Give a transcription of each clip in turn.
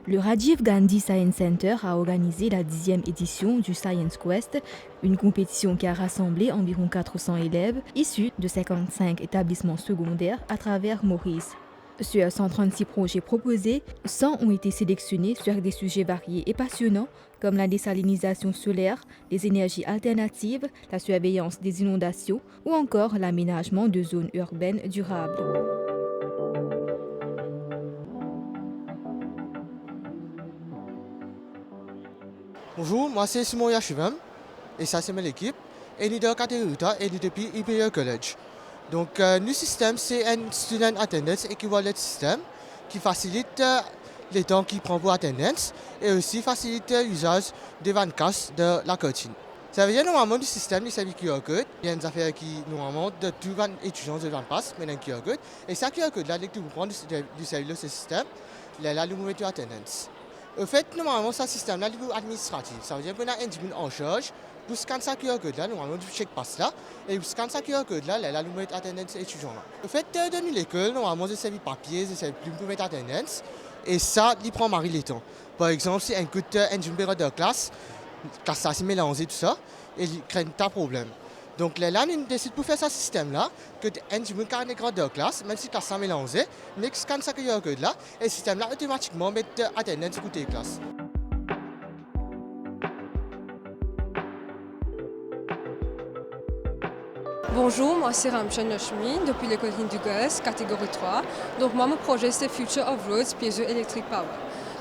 Le Rajiv Gandhi Science Center a organisé la 10e édition du Science Quest, une compétition qui a rassemblé environ 400 élèves issus de 55 établissements secondaires à travers Maurice. Sur 136 projets proposés, 100 ont été sélectionnés sur des sujets variés et passionnants comme la désalinisation solaire, les énergies alternatives, la surveillance des inondations ou encore l'aménagement de zones urbaines durables. Bonjour, moi c'est Simon Yachivam et ça c'est mon équipe. Et nous de Caterina et nous depuis Imperial College. Donc, notre système c'est un student attendance equivalent système qui facilite les temps qu'il prend pour attendance et aussi facilite l'usage des 24 de la cantine. Ça veut dire normalement le système il s'applique QR code. Il y a une affaire qui normalement de tous les étudiants de 20 passes mais un QR code. Et ça QR code là, dès que vous prenez du service ce système, là vous mettez attendance. En fait, normalement, ce système-là est administratif. Ça veut dire qu'on a un admin en charge pour scanner ce QR code-là, normalement, du check pass là. Et pour scanner ce QR code-là, là, nous mettons attendance étudiant là. En fait, dans l'école, normalement, c'est servi papier, c'est servi plume pour mettre attendance. Et ça, il prend marie les temps. Par exemple, si un coup un numéro de classe ça s'est mélangé tout ça, et il crée un problème. Donc là, on décide pour faire ce système-là, que un numéro de classe, même si la classe s'est mélangée, on scanne ce QR code-là, et le système-là automatiquement met attendance côté classe. Bonjour, moi c'est Ramchan Lashmi, depuis l'école Hindu Girls, catégorie 3. Donc moi mon projet c'est Future of Roads Piezoelectric Power.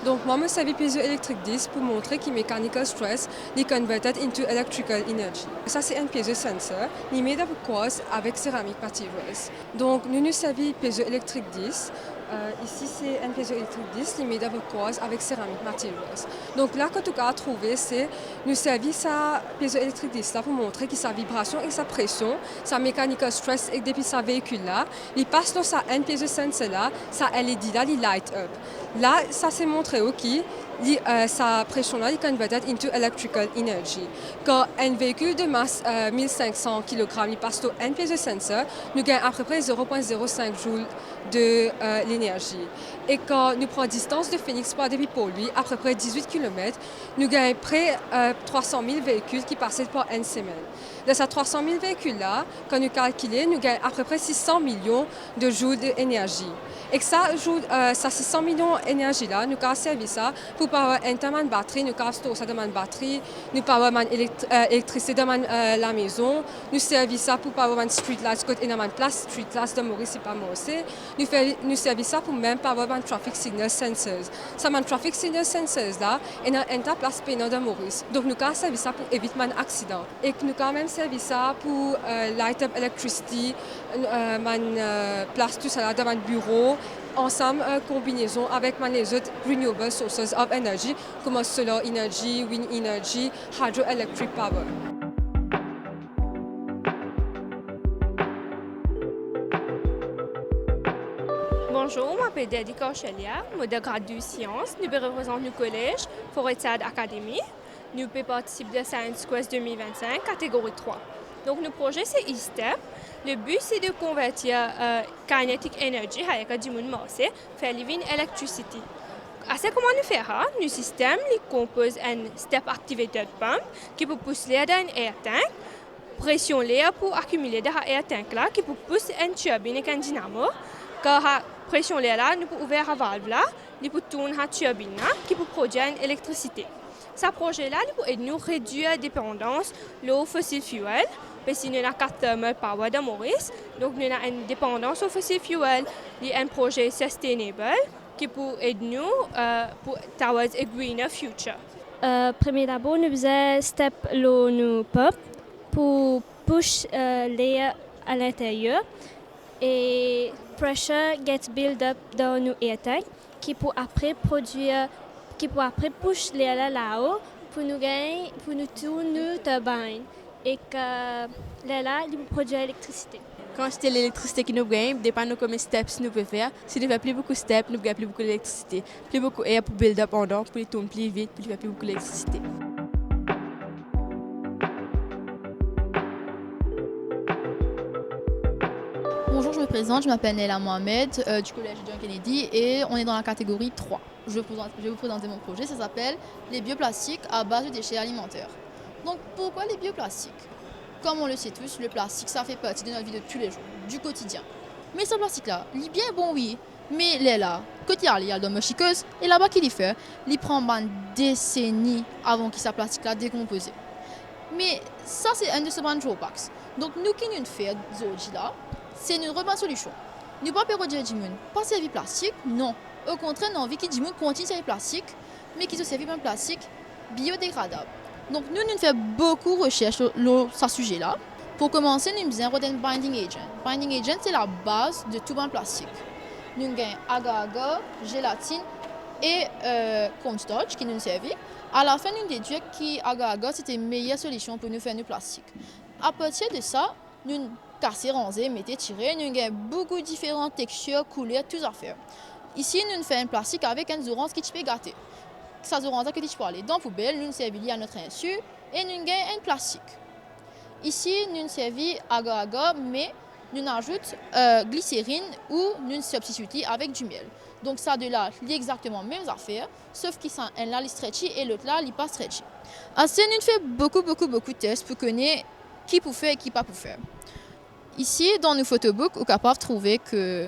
Donc moi je servis piezoelectric disc pour montrer que mechanical stress est converted into electrical energy. Ça c'est un piezosensor, il est made of quartz avec ceramic materials. Donc nous servis piezoelectric disc. Ici c'est un piezoelectric disc, il est made of quartz avec ceramic materials. Donc là que tu as trouvé c'est nous servis ça piezoelectric disc là pour montrer que sa vibration et sa pression, sa mechanical stress et depuis sa véhicule là, il passe dans sa un piezosensor là, sa LED là, il light up. Là, ça s'est montré aussi, sa pression là est converted into electrical energy. Quand un véhicule de masse 1500 kg il passe dans un piezosensor, nous gagnons à peu près 0,05 joules de l'énergie. Et quand nous prenons distance de Phoenix par depuis pour lui, à peu près 18 km, nous gagnons près 300 000 véhicules qui passent par une semaine. De ces 300 000 véhicules-là, quand nous calculons, nous gagnons à peu près 600 millions de joules d'énergie. Et que ça, 600 millions d'énergie-là, nous avons servi ça pour avoir un temps de batterie, nous avons stocké ça dans une batterie, nous avons avoir l'électricité dans la maison, nous servi ça pour avoir une street light, côté dans une place street light de Maurice, c'est pas Maurice. Nous servi ça pour même pas avoir un traffic signal sensors. Ça, un traffic signal sensors-là, est dans une place pénale de Maurice. Donc nous avons servi ça pour éviter un accident. Et nous avons même servi ça pour light up electricity, place tout ça là dans un bureau. Ensemble, combinaison avec les autres renewable sources of energy comme solar energy, wind energy, hydroelectric power. Bonjour, je m'appelle Dedi Corchelia, je suis de grade de sciences. Nous représentons le collège Forêt-Sade Academy. Nous participons de Science Quest 2025, catégorie 3. Donc, notre projet, c'est e-STEP. Le but, c'est de convertir kinetic energy, avec du monde marché, faire living electricity. Alors, comment nous faire? Notre système compose un step activated pump qui peut pousser l'air dans un air tank, pression l'air pour accumuler dans l'air tank là, qui peut pousser une turbine avec un dynamo. Quand la pression l'air là, nous pouvons ouvrir la valve là, nous pouvons tourner la turbine là, qui peut produire une électricité. Ce projet-là, peut aider nous à réduire la dépendance aux fossiles fuels. Parce que nous avons 4 thermal power de Maurice, donc nous avons une dépendance aux fossiles fuels. Il y a un projet sustainable qui peut aider nous towards a greener future. Premier d'abord, nous faisons step l'eau nous pump pour push l'air à l'intérieur et pressure gets build up dans nos air tank qui peut après push l'air là-haut pour nous gagner, pour nous tourner nos turbines et que là, il produit l'électricité. Quand c'est l'électricité qui nous gagne, dépend de combien de steps nous pouvons faire. Si nous faisons plus beaucoup de steps, nous gagnons plus beaucoup d'électricité. Plus beaucoup d'air pour build up en dehors, pour les tourner plus vite, pour faire plus beaucoup d'électricité. Bonjour, je présente, je m'appelle Néla Mohamed du collège John Kennedy et on est dans la catégorie 3. Je vais vous présenter mon projet, ça s'appelle les bioplastiques à base de déchets alimentaires. Donc pourquoi les bioplastiques? Comme on le sait tous, le plastique ça fait partie de notre vie de tous les jours, du quotidien. Mais ce plastique-là, il est bien bon oui, mais il est là, quand il y a dans ma chiqueuse, et là-bas qu'il y fait, il prend une décennie avant que ce plastique-là décompose. Mais ça c'est un de ces drawbacks. Donc nous qui nous faisons là, c'est une bonne solution. Nous ne pouvons pas dire pas servir plastique, non. Au contraire, nous avons envie que les continue à servir plastique, mais qu'ils se servent un plastique biodégradable. Donc nous faisons beaucoup de recherches sur ce sujet-là. Pour commencer, nous avons un binding agent. Binding agent, c'est la base de tout un plastique. Nous avons agar-agar, gélatine et cornstarch qui nous servent. À la fin, nous déduisons que agar-agar c'était la meilleure solution pour nous faire du plastique. À partir de ça, nous casser, ranger, mettre, tirer, nous avons beaucoup de différentes textures, couleurs, tout à faire. Ici, nous faisons un plastique avec un orange qui peut gâter. Ça orange que tu peux aller dans la poubelle, nous servons à notre insu et nous avons un plastique. Ici, nous servons agar-agar, mais nous ajoutons glycérine ou nous substituons avec du miel. Donc ça de là, c'est exactement la même affaire, sauf qu'il y a un là, il est stretchy et l'autre là, il n'est pas stretchy. Ainsi, nous faisons beaucoup de tests pour connaître qui peut faire et qui ne peut pas faire. Ici, dans nos photobooks, on est capable de trouver que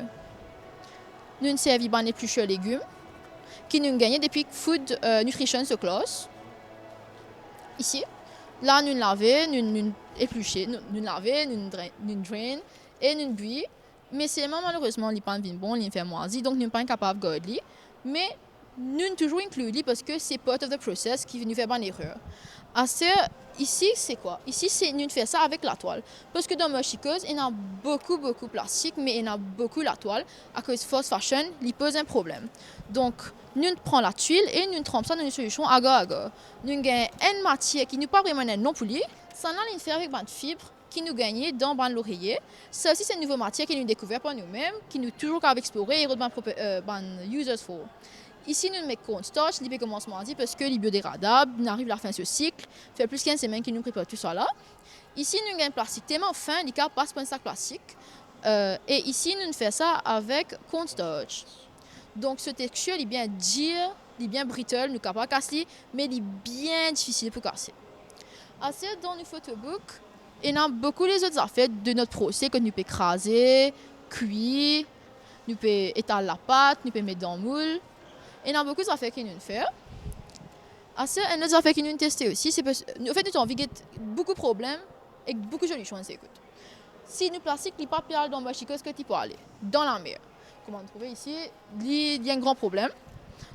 nous servons les plus chers légumes qui nous gagnent depuis Food Nutrition Class. Ici, là, nous lavons, nous épluchons, nous lavons, nous drainons et nous buons. Mais c'est malheureusement, il n'est pas bon, il fait moisi, donc nous ne sommes pas capables de garder. Mais nous toujours inclus parce que c'est part of the process qui nous fait une erreur. Ici, c'est quoi? Ici, nous faisons ça avec la toile. Parce que dans ma chiqueuse, il y a beaucoup de plastique, mais il y a beaucoup la toile. À cause de fast fashion, il pose un problème. Donc, nous prenons la tuile et nous trempons ça dans une solution agar-agar. Nous avons une matière qui n'est pas vraiment non plus. Ça, nous fait avec une fibre qui nous gagne dans l'oreiller. Ça aussi, c'est une nouvelle matière qui nous découverte par nous-mêmes, qui nous toujours explorer et les users for. Ici, nous mettons cornstarch, il commence à dire parce que les biodégradables, nous arrivons à la fin de ce cycle, fait plus qu'une semaine qui nous prépare tout ça là. Ici, nous avons un plastique tellement fin, il passe par un sac plastique. Et ici, nous faisons ça avec cornstarch. Donc, ce texture, il est bien dur, il est bien brittle, nous ne pouvons pas casser, mais il est bien difficile pour casser. Assez dans nos photobooks, il y a beaucoup les autres affaires de notre procès que nous pouvons écraser, cuire, nous pouvons étaler la pâte, nous pouvons mettre dans le moule. Il y a beaucoup d'affaires qui nous font. Une autre affaire qui nous teste aussi, c'est parce que nous avons envie de beaucoup de problèmes et beaucoup de solutions. Si nous plastique n'est pas pire dans la chiqueuse que tu peux aller dans la mer. Comme on trouve ici, il y a un grand problème.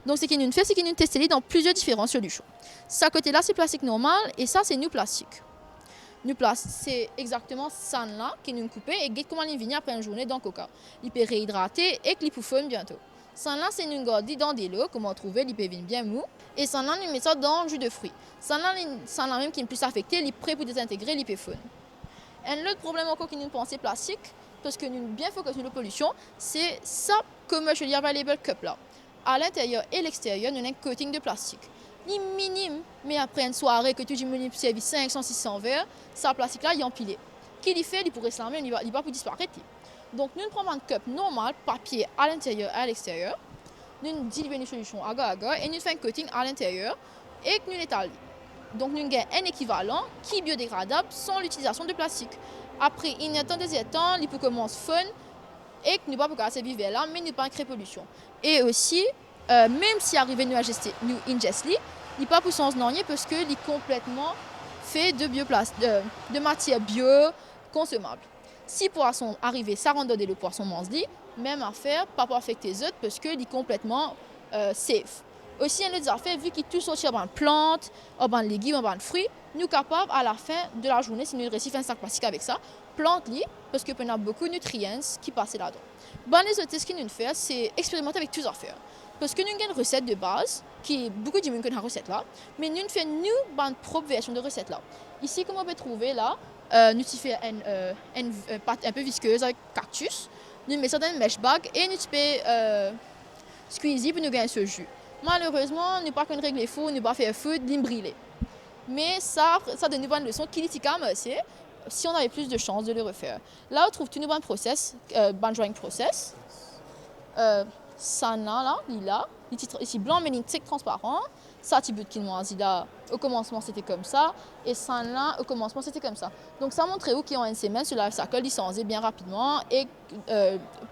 Donc ce qui nous fait, c'est qu'il nous teste dans plusieurs différentes solutions. Ça côté-là, c'est plastique normal et ça, c'est nous plastique. Nous plastique, c'est exactement ça là qui nous coupe et comment il vient après une journée dans le coca. Il peut réhydrater et qu'il peut fondre bientôt. Ça là, c'est une garde dans des lots, comme on trouve, il peut venir bien mou. Et ça là, on met ça dans le jus de fruits. Ça là même qui est plus affecté, il est prêt pour désintégrer, il peut fondre. Un autre problème encore qui nous pense plastique, parce que nous sommes bien focus sur la pollution, c'est ça commercially available cup là. À l'intérieur et l'extérieur, nous avons un coating de plastique. Il est minime, mais après une soirée que tu dis servir 500, 600 verres, ça plastique là, il est empilé. Qui il fait, il pourrait se lamer, il va pour disparaître. Donc nous prenons un cup normal, papier à l'intérieur et à l'extérieur. Nous diluons une solution agar-agar et nous faisons un coating à l'intérieur et nous l'étalons. Donc nous avons un équivalent qui est biodégradable sans l'utilisation de plastique. Après, il y a tant de temps, il peut commencer fun et que nous ne pouvons pas servir vers là, mais nous ne pas créer pollution. Et aussi, même si arrivé nous ingester, il n'est pas pour sens non parce qu'il est complètement fait de matière bio consommable. Si poisson arrive, ça rentre dans le poisson mange dit, même affaire, pas pour affecter les autres parce qu'il est complètement safe. Aussi, il y a des affaires, vu qu'il tout sortir dans plantes, dans légumes, dans fruits, nous sommes capables à la fin de la journée, si nous réussissons un sac plastique avec ça, plante-les parce qu'il y a beaucoup de nutriments qui passent là-dedans. Les autres tests que nous faisons, c'est expérimenter avec toutes les affaires. Parce que nous avons une recette de base, qui est beaucoup de gens qui ont une recette là, mais nous faisons une propre version de recette là. Ici, comme on peut trouver là, nous faisons une pâte un peu visqueuse avec cactus, nous mettons ça dans une mesh bag et nous faisons squeezer pour nous gagner ce jus. Malheureusement, nous ne pouvons pas régler fou, nous ne pouvons pas faire feu, nous brûler. Mais ça donne une bonne leçon qui est quand même assez. si on avait plus de chances de le refaire. Là, on trouve tout le bon process, bon drawing process. Ça là, ici blanc mais ligne transparent. Ça, petit bout de qu'il là, au commencement c'était comme ça, et ça là, au commencement c'était comme ça. Donc ça montre où qui en une semaine, cela ça colle licencié bien rapidement et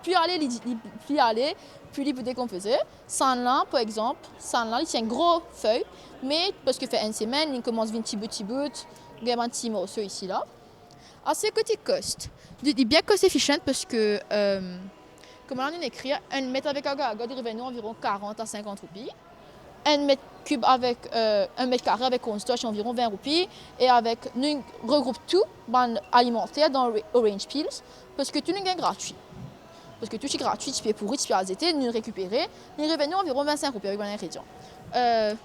puis aller, puis il peut décomposer. Ça là, par exemple, ça là, il tient une grosse feuille, mais parce que fait une semaine, il commence 20 petit bout, il y a un petit morceau ici là. À ce côté cost, il est bien cost efficient parce que comme on écrit, 1 mètre avec un gars, il revient environ 40 à 50 roupies. 1 mètre cube avec 1 mètre carré avec cornstarch environ 20 roupies. Et avec, nous regroupons tout ban alimentaire dans Orange Peels parce que tout est gratuit. Parce que tout est gratuit, tu peux pourrir, tu peux azéter, nous récupérer. Nous revenons environ 25 roupies avec l'ingrédient.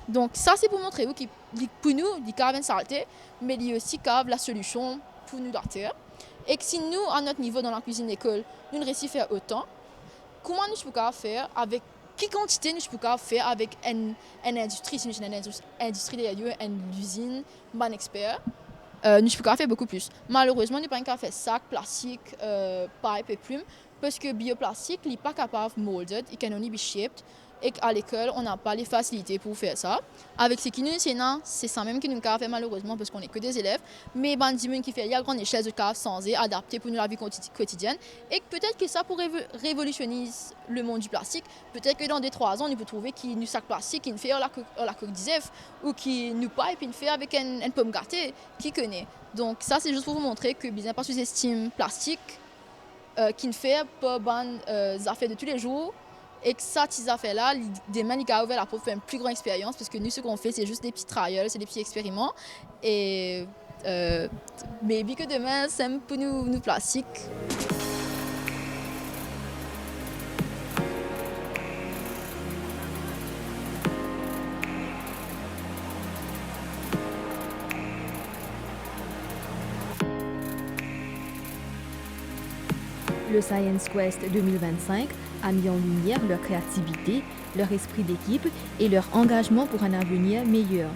Donc ça c'est pour montrer que pour nous, il y a une saleté, mais il y a aussi la solution pour nous d'artère. Et que si nous, à notre niveau dans la cuisine d'école, nous ne réussissons à faire autant, comment nous pouvons faire avec quelle quantité nous pouvons faire avec une industrie, si une industrie d'ailleurs, une usine, un expert, nous pouvons faire beaucoup plus. Malheureusement, nous ne pouvons pas faire sac, plastique, pipe et plume, parce que le bioplastique n'est pas capable de molded, il can only be shaped, et qu'à l'école, on n'a pas les facilités pour faire ça. Avec ce qui nous enseignent, c'est ça même que nous avons fait malheureusement parce qu'on n'est que des élèves. Mais il qui fait à grande échelle de cas sans adapté pour nous la vie quotidienne. Et peut-être que ça pourrait révolutionner le monde du plastique. Peut-être que dans 2-3 ans, on peut trouver qu'il nous sac plastique qui nous fait la coque d'ISEF ou qui nous pipe et nous fait avec une pomme gâtée qui connaît. Donc ça, c'est juste pour vous montrer que bien pas sous-estime plastique qui ne fait pas bonnes affaires de tous les jours. Et que ça, ces affaires-là, demain, il a ouvert la porte pour faire une plus grande expérience parce que nous, ce qu'on fait, c'est juste des petits trials, c'est des petits expériments. Et maybe que demain, c'est pour nous plastiques. Le Science Quest 2025 a mis en lumière leur créativité, leur esprit d'équipe et leur engagement pour un avenir meilleur.